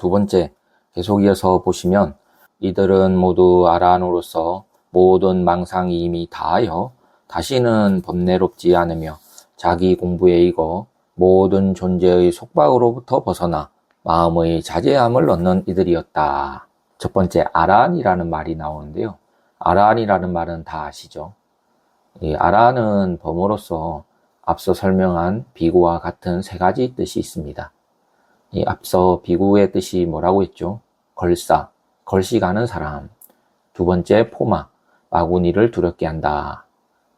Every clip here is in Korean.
두 번째, 계속 이어서 보시면 이들은 모두 아란으로서 모든 망상이 이미 다하여 다시는 번뇌롭지 않으며 자기 공부에 익어 모든 존재의 속박으로부터 벗어나 마음의 자제함을 얻는 이들이었다. 첫 번째, 아란이라는 말이 나오는데요. 아란이라는 말은 다 아시죠? 이 아란은 범어로서 앞서 설명한 비구와 같은 세 가지 뜻이 있습니다. 이 앞서 비구의 뜻이 뭐라고 했죠? 걸사, 걸씨가는 사람. 두 번째, 포마, 마구니를 두렵게 한다.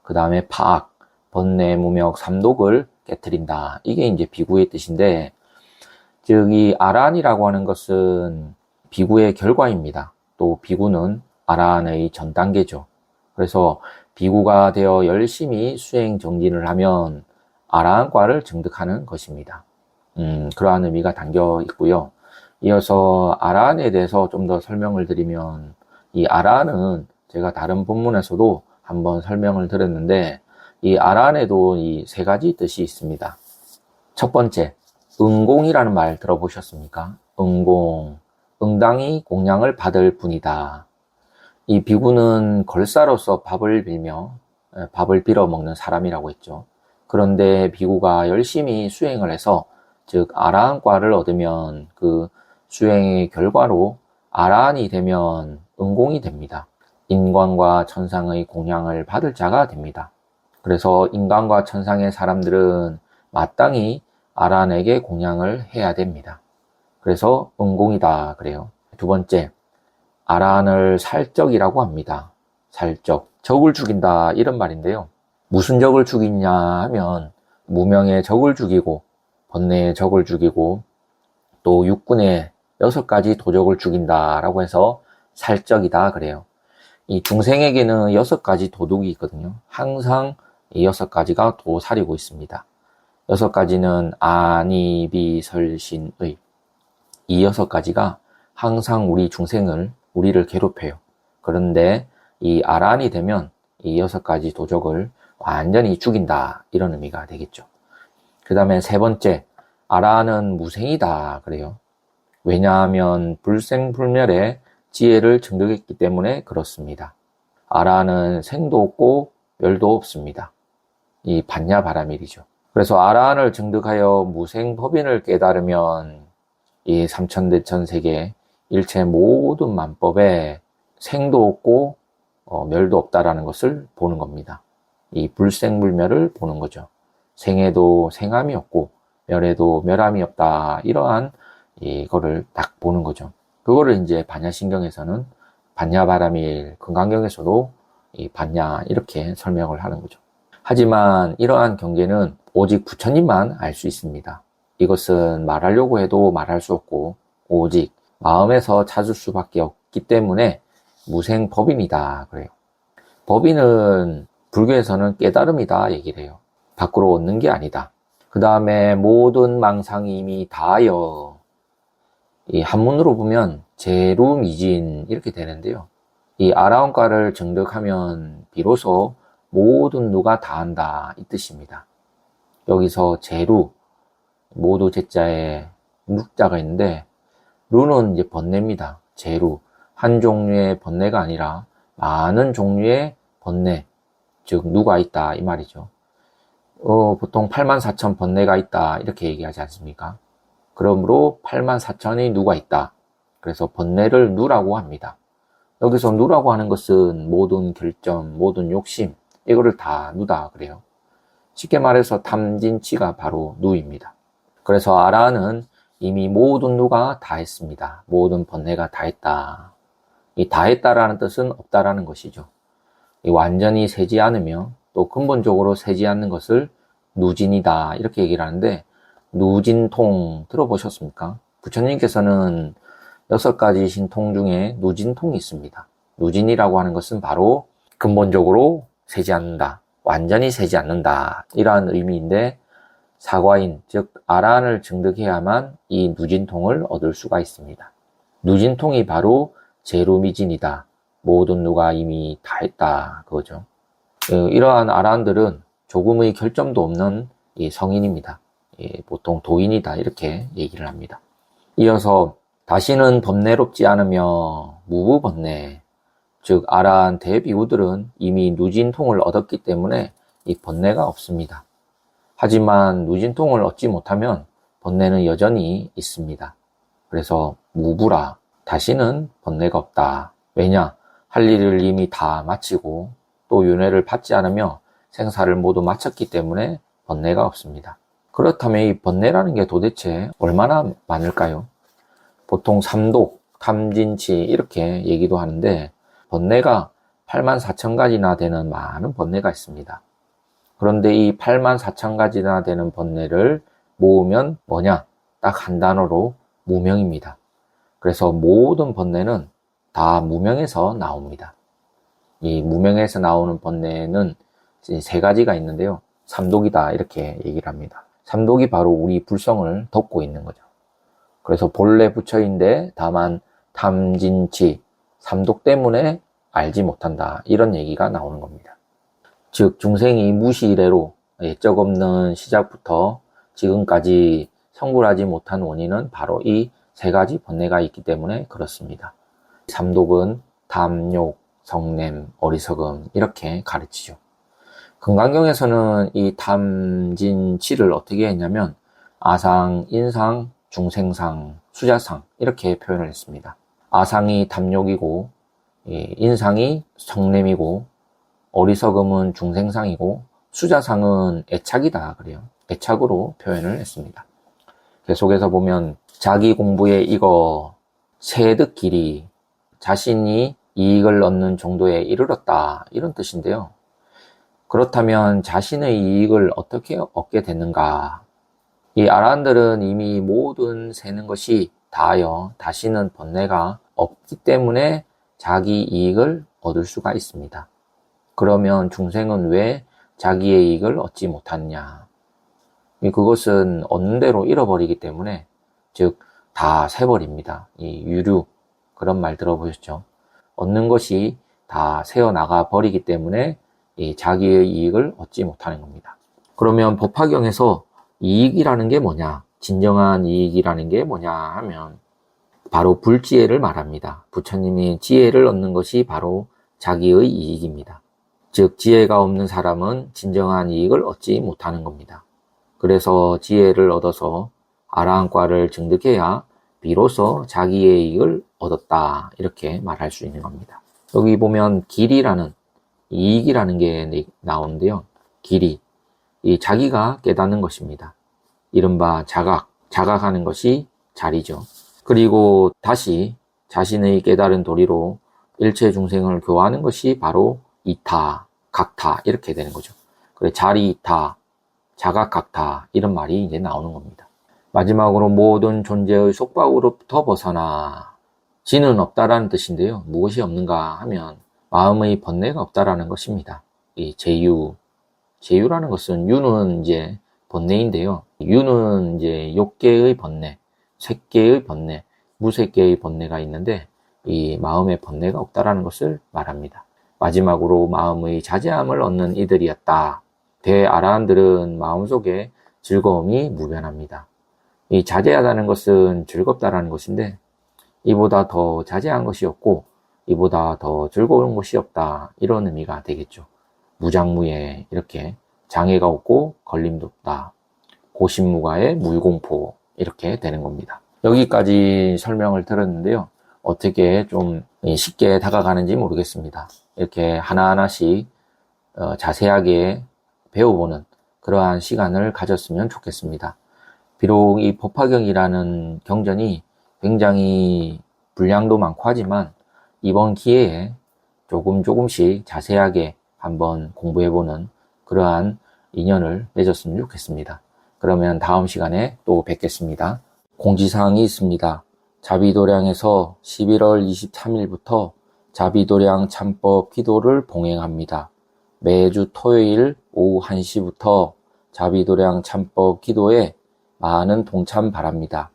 그 다음에 파악, 번뇌, 무명, 삼독을 깨트린다. 이게 이제 비구의 뜻인데, 즉 이 아란이라고 하는 것은 비구의 결과입니다. 또 비구는 아란의 전 단계죠. 그래서 비구가 되어 열심히 수행 정진을 하면 아란과를 증득하는 것입니다. 그러한 의미가 담겨 있고요. 이어서 아란에 대해서 좀 더 설명을 드리면, 이 아란은 제가 다른 본문에서도 한번 설명을 드렸는데, 이 아란에도 이 세 가지 뜻이 있습니다. 첫 번째, 응공이라는 말 들어보셨습니까? 응공, 응당히 공양을 받을 분이다. 이 비구는 걸사로서 밥을 빌어 먹는 사람이라고 했죠. 그런데 비구가 열심히 수행을 해서, 즉 아라한과를 얻으면 그 수행의 결과로 아라한이 되면 응공이 됩니다. 인간과 천상의 공양을 받을 자가 됩니다. 그래서 인간과 천상의 사람들은 마땅히 아란에게 공양을 해야 됩니다. 그래서 응공이다 그래요. 두 번째, 아란을 살적이라고 합니다. 살적, 적을 죽인다 이런 말인데요. 무슨 적을 죽이냐 하면 무명의 적을 죽이고 번뇌의 적을 죽이고 또 육군의 6가지 도적을 죽인다라고 해서 살적이다 그래요. 이 중생에게는 6가지 도둑이 있거든요. 항상 이 6가지가 도사리고 있습니다. 6가지는 아니, 비, 설, 신, 의. 이 6가지가 항상 우리를 괴롭혀요. 그런데 이 아란이 되면 이 6가지 도적을 완전히 죽인다 이런 의미가 되겠죠. 그 다음에 세 번째, 아란은 무생이다 그래요. 왜냐하면 불생불멸의 지혜를 증득했기 때문에 그렇습니다. 아란은 생도 없고 멸도 없습니다. 이 반야바라밀이죠. 그래서 아란을 증득하여 무생법인을 깨달으면 이 삼천대천세계 일체 모든 만법에 생도 없고 멸도 없다라는 것을 보는 겁니다. 이 불생불멸을 보는 거죠. 생에도 생함이 없고 멸에도 멸함이 없다. 이러한 이거를 딱 보는 거죠. 그거를 이제 반야신경에서는 반야바라밀, 금강경에서도 이 반야 이렇게 설명을 하는 거죠. 하지만 이러한 경계는 오직 부처님만 알 수 있습니다. 이것은 말하려고 해도 말할 수 없고 오직 마음에서 찾을 수밖에 없기 때문에 무생법인이다 그래요. 법인은 불교에서는 깨달음이다 얘기를 해요. 밖으로 얻는 게 아니다. 그 다음에 모든 망상이 이미 다하여, 이 한문으로 보면 제루미진 이렇게 되는데요. 이 아라한과를 증득하면 비로소 모든 누가 다한다 이 뜻입니다. 여기서 제루, 모두 제자에 루자가 있는데 루는 이제 번뇌입니다. 제루, 한 종류의 번뇌가 아니라 많은 종류의 번뇌, 즉 누가 있다 이 말이죠. 보통 84,000 번뇌가 있다 이렇게 얘기하지 않습니까? 그러므로 84,000이 누가 있다. 그래서 번뇌를 누라고 합니다. 여기서 누라고 하는 것은 모든 결점, 모든 욕심 이거를 다 누다 그래요. 쉽게 말해서 탐진치가 바로 누입니다. 그래서 아라는 이미 모든 누가 다 했습니다. 모든 번뇌가 다 했다. 이 다 했다라는 뜻은 없다라는 것이죠. 이 완전히 세지 않으며 또 근본적으로 세지 않는 것을 누진이다 이렇게 얘기를 하는데, 누진통 들어보셨습니까? 부처님께서는 6가지 신통 중에 누진통이 있습니다. 누진이라고 하는 것은 바로 근본적으로 세지 않는다, 완전히 세지 않는다 이러한 의미인데, 사과인 즉 아란을 증득해야만 이 누진통을 얻을 수가 있습니다. 누진통이 바로 제루미진이다. 모든 누가 이미 다 했다 그거죠. 이러한 아란들은 조금의 결점도 없는 성인입니다. 보통 도인이다 이렇게 얘기를 합니다. 이어서 다시는 번뇌롭지 않으며 무부번뇌, 즉 아라한 대비후들은 이미 누진통을 얻었기 때문에 이 번뇌가 없습니다. 하지만 누진통을 얻지 못하면 번뇌는 여전히 있습니다. 그래서 무부라, 다시는 번뇌가 없다. 왜냐? 할 일을 이미 다 마치고 또 윤회를 받지 않으며 생사를 모두 마쳤기 때문에 번뇌가 없습니다. 그렇다면 이 번뇌라는 게 도대체 얼마나 많을까요? 보통 삼독, 탐진치 이렇게 얘기도 하는데 번뇌가 84,000가지나 되는 많은 번뇌가 있습니다. 그런데 이 84,000가지나 되는 번뇌를 모으면 뭐냐? 딱 한 단어로 무명입니다. 그래서 모든 번뇌는 다 무명에서 나옵니다. 이 무명에서 나오는 번뇌는 세 가지가 있는데요. 삼독이다 이렇게 얘기를 합니다. 삼독이 바로 우리 불성을 덮고 있는 거죠. 그래서 본래 부처인데 다만 탐진치, 삼독 때문에 알지 못한다 이런 얘기가 나오는 겁니다. 즉 중생이 무시이래로 예적 없는 시작부터 지금까지 성불하지 못한 원인은 바로 이 세 가지 번뇌가 있기 때문에 그렇습니다. 삼독은 탐욕, 성냄, 어리석음 이렇게 가르치죠. 금강경에서는 이 탐진치를 어떻게 했냐면 아상, 인상, 중생상, 수자상 이렇게 표현을 했습니다. 아상이 탐욕이고 인상이 성냄이고 어리석음은 중생상이고 수자상은 애착이다 그래요. 애착으로 표현을 했습니다. 계속해서 보면 자기 공부에 이거 세득 길이 자신이 이익을 얻는 정도에 이르렀다 이런 뜻인데요. 그렇다면 자신의 이익을 어떻게 얻게 됐는가? 이 아라한들은 이미 모든 세는 것이 다하여 다시는 번뇌가 없기 때문에 자기 이익을 얻을 수가 있습니다. 그러면 중생은 왜 자기의 이익을 얻지 못하느냐? 그것은 얻는 대로 잃어버리기 때문에 즉 다 새버립니다. 이 유류 그런 말 들어보셨죠? 얻는 것이 다 새어나가 버리기 때문에 이 자기의 이익을 얻지 못하는 겁니다. 그러면 법화경에서 이익이라는 게 뭐냐? 진정한 이익이라는 게 뭐냐 하면 바로 불지혜를 말합니다. 부처님이 지혜를 얻는 것이 바로 자기의 이익입니다. 즉 지혜가 없는 사람은 진정한 이익을 얻지 못하는 겁니다. 그래서 지혜를 얻어서 아라한과를 증득해야 비로소 자기의 이익을 얻었다 이렇게 말할 수 있는 겁니다. 여기 보면 길이라는 이익이라는 게 나오는데요. 길이, 이 자기가 깨닫는 것입니다. 이른바 자각하는 것이 자리죠. 그리고 다시 자신의 깨달은 도리로 일체 중생을 교화하는 것이 바로 이타, 각타 이렇게 되는 거죠. 그래 자리 이타, 자각 각타 이런 말이 이제 나오는 겁니다. 마지막으로 모든 존재의 속박으로부터 벗어나 지는 없다라는 뜻인데요. 무엇이 없는가 하면 마음의 번뇌가 없다라는 것입니다. 이 제유라는 것은 유는 이제 번뇌인데요. 유는 이제 욕계의 번뇌, 색계의 번뇌, 무색계의 번뇌가 있는데 이 마음의 번뇌가 없다라는 것을 말합니다. 마지막으로 마음의 자제함을 얻는 이들이었다. 대아라한들은 마음속에 즐거움이 무변합니다. 이 자제하다는 것은 즐겁다라는 것인데 이보다 더 자제한 것이 없고 이보다 더 즐거운 것이 없다 이런 의미가 되겠죠. 무장무예 이렇게 장애가 없고 걸림도 없다. 고심무가의 무공포 이렇게 되는 겁니다. 여기까지 설명을 들었는데요. 어떻게 좀 쉽게 다가가는지 모르겠습니다. 이렇게 하나하나씩 자세하게 배워보는 그러한 시간을 가졌으면 좋겠습니다. 비록 이 법화경이라는 경전이 굉장히 분량도 많고 하지만 이번 기회에 조금씩 자세하게 한번 공부해보는 그러한 인연을 맺었으면 좋겠습니다. 그러면 다음 시간에 또 뵙겠습니다. 공지사항이 있습니다. 자비도량에서 11월 23일부터 자비도량 참법 기도를 봉행합니다. 매주 토요일 오후 1시부터 자비도량 참법 기도에 많은 동참 바랍니다.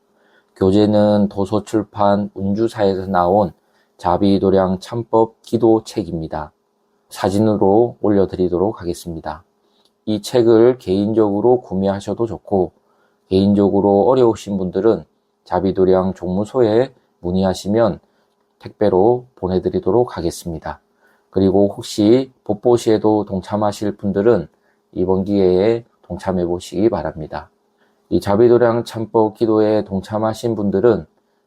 교재는 도서출판 운주사에서 나온 자비도량 참법 기도 책입니다. 사진으로 올려드리도록 하겠습니다. 이 책을 개인적으로 구매하셔도 좋고 개인적으로 어려우신 분들은 자비도량 종무소에 문의하시면 택배로 보내드리도록 하겠습니다. 그리고 혹시 법보시에도 동참하실 분들은 이번 기회에 동참해 보시기 바랍니다. 이 자비도량 참법 기도에 동참하신 분들은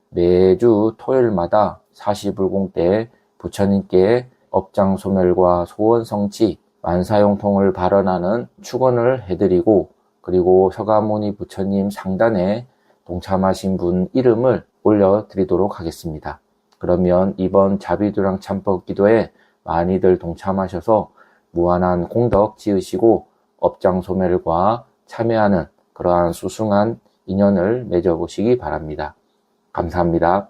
매주 토요일마다 40불공 때 부처님께 업장 소멸과 소원 성취, 만사형통을 발언하는 축원을 해드리고, 그리고 서가모니 부처님 상단에 동참하신 분 이름을 올려드리도록 하겠습니다. 그러면 이번 자비도량 참법 기도에 많이들 동참하셔서 무한한功德 지으시고 업장 소멸과 참여하는 그러한 수승한 인연을 맺어보시기 바랍니다. 감사합니다.